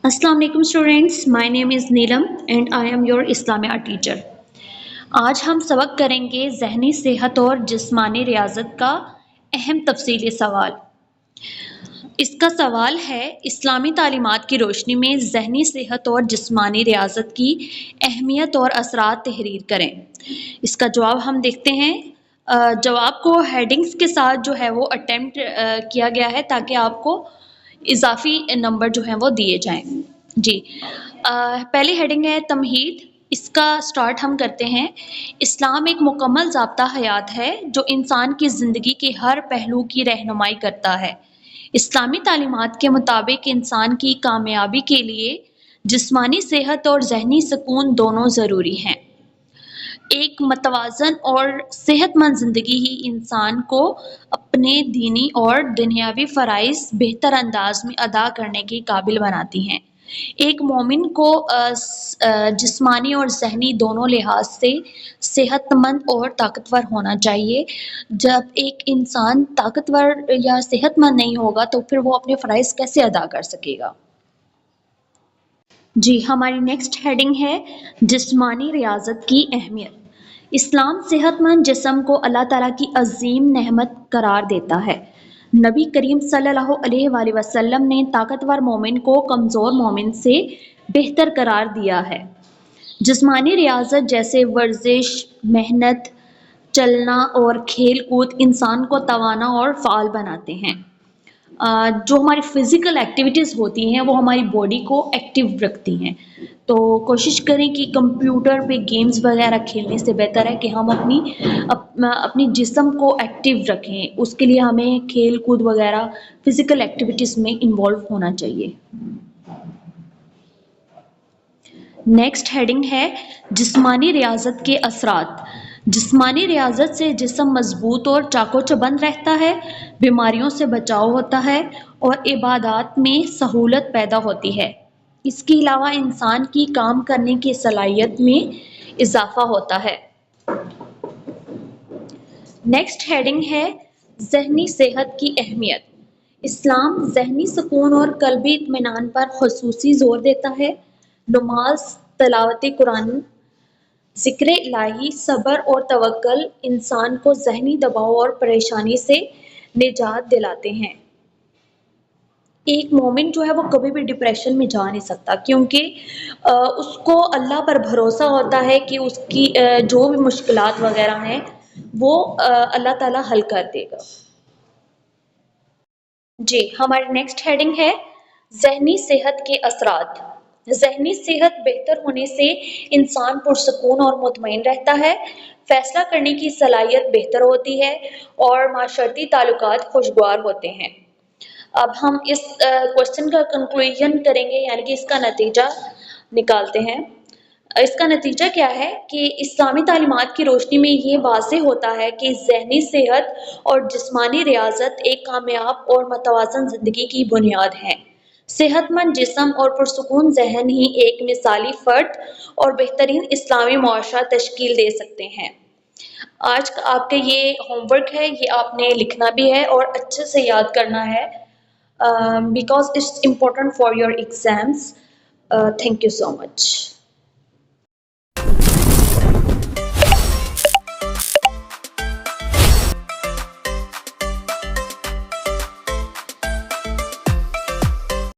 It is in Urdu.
السلام علیکم students, my name is Neelam and I am your Islamiya teacher. آج ہم سبق کریں گے ذہنی صحت اور جسمانی ریاضت کا اہم تفصیلی سوال۔ اس کا سوال ہے، اسلامی تعلیمات کی روشنی میں ذہنی صحت اور جسمانی ریاضت کی اہمیت اور اثرات تحریر کریں۔ اس کا جواب ہم دیکھتے ہیں۔ جواب کو ہیڈنگز کے ساتھ جو ہے وہ اٹیمپٹ کیا گیا ہے تاکہ آپ کو اضافی نمبر جو ہیں وہ دیے جائیں۔ جی، پہلی ہیڈنگ ہے تمہید۔ اس کا سٹارٹ ہم کرتے ہیں۔ اسلام ایک مکمل ضابطہ حیات ہے جو انسان کی زندگی کے ہر پہلو کی رہنمائی کرتا ہے۔ اسلامی تعلیمات کے مطابق انسان کی کامیابی کے لیے جسمانی صحت اور ذہنی سکون دونوں ضروری ہیں۔ ایک متوازن اور صحت مند زندگی ہی انسان کو اپنے دینی اور دنیاوی فرائض بہتر انداز میں ادا کرنے کے قابل بناتی ہیں۔ ایک مومن کو جسمانی اور ذہنی دونوں لحاظ سے صحت مند اور طاقتور ہونا چاہیے۔ جب ایک انسان طاقتور یا صحت مند نہیں ہوگا تو پھر وہ اپنے فرائض کیسے ادا کر سکے گا؟ جی، ہماری نیکسٹ ہیڈنگ ہے جسمانی ریاضت کی اہمیت۔ اسلام صحت مند جسم کو اللہ تعالیٰ کی عظیم نعمت قرار دیتا ہے۔ نبی کریم صلی اللہ علیہ وآلہ وسلم نے طاقتور مومن کو کمزور مومن سے بہتر قرار دیا ہے۔ جسمانی ریاضت جیسے ورزش، محنت، چلنا اور کھیل کود انسان کو توانا اور فعال بناتے ہیں۔ جو ہماری فزیکل ایکٹیویٹیز ہوتی ہیں وہ ہماری باڈی کو ایکٹیو رکھتی ہیں، تو کوشش کریں کہ کمپیوٹر پہ گیمز وغیرہ کھیلنے سے بہتر ہے کہ ہم اپنی جسم کو ایکٹیو رکھیں۔ اس کے لیے ہمیں کھیل کود وغیرہ فزیکل ایکٹیویٹیز میں انوالو ہونا چاہیے۔ نیکسٹ ہیڈنگ ہے جسمانی ریاضت کے اثرات۔ جسمانی ریاضت سے جسم مضبوط اور چاق و چوبند رہتا ہے، بیماریوں سے بچاؤ ہوتا ہے اور عبادات میں سہولت پیدا ہوتی ہے۔ اس کے علاوہ انسان کی کام کرنے کی صلاحیت میں اضافہ ہوتا ہے۔ نیکسٹ ہیڈنگ ہے ذہنی صحت کی اہمیت۔ اسلام ذہنی سکون اور قلبی اطمینان پر خصوصی زور دیتا ہے۔ نماز، تلاوت قرآن، ذکر الہی، صبر اور توکل انسان کو ذہنی دباؤ اور پریشانی سے نجات دلاتے ہیں۔ ایک مومن جو ہے وہ کبھی بھی ڈپریشن میں جا نہیں سکتا، کیونکہ اس کو اللہ پر بھروسہ ہوتا ہے کہ اس کی جو بھی مشکلات وغیرہ ہیں وہ اللہ تعالیٰ حل کر دے گا۔ جی، ہماری نیکسٹ ہیڈنگ ہے ذہنی صحت کے اثرات۔ ذہنی صحت بہتر ہونے سے انسان پرسکون اور مطمئن رہتا ہے، فیصلہ کرنے کی صلاحیت بہتر ہوتی ہے اور معاشرتی تعلقات خوشگوار ہوتے ہیں۔ اب ہم اس کوشچن کا کنکلوژن کریں گے، یعنی کہ اس کا نتیجہ نکالتے ہیں۔ اس کا نتیجہ کیا ہے کہ اسلامی تعلیمات کی روشنی میں یہ واضح ہوتا ہے کہ ذہنی صحت اور جسمانی ریاضت ایک کامیاب اور متوازن زندگی کی بنیاد ہے۔ صحت مند جسم اور پرسکون ذہن ہی ایک مثالی فرد اور بہترین اسلامی معاشرہ تشکیل دے سکتے ہیں۔ آج کا آپ کا یہ ہوم ورک ہے، یہ آپ نے لکھنا بھی ہے اور اچھے سے یاد کرنا ہے، because it's important for your exams. Thank you so much.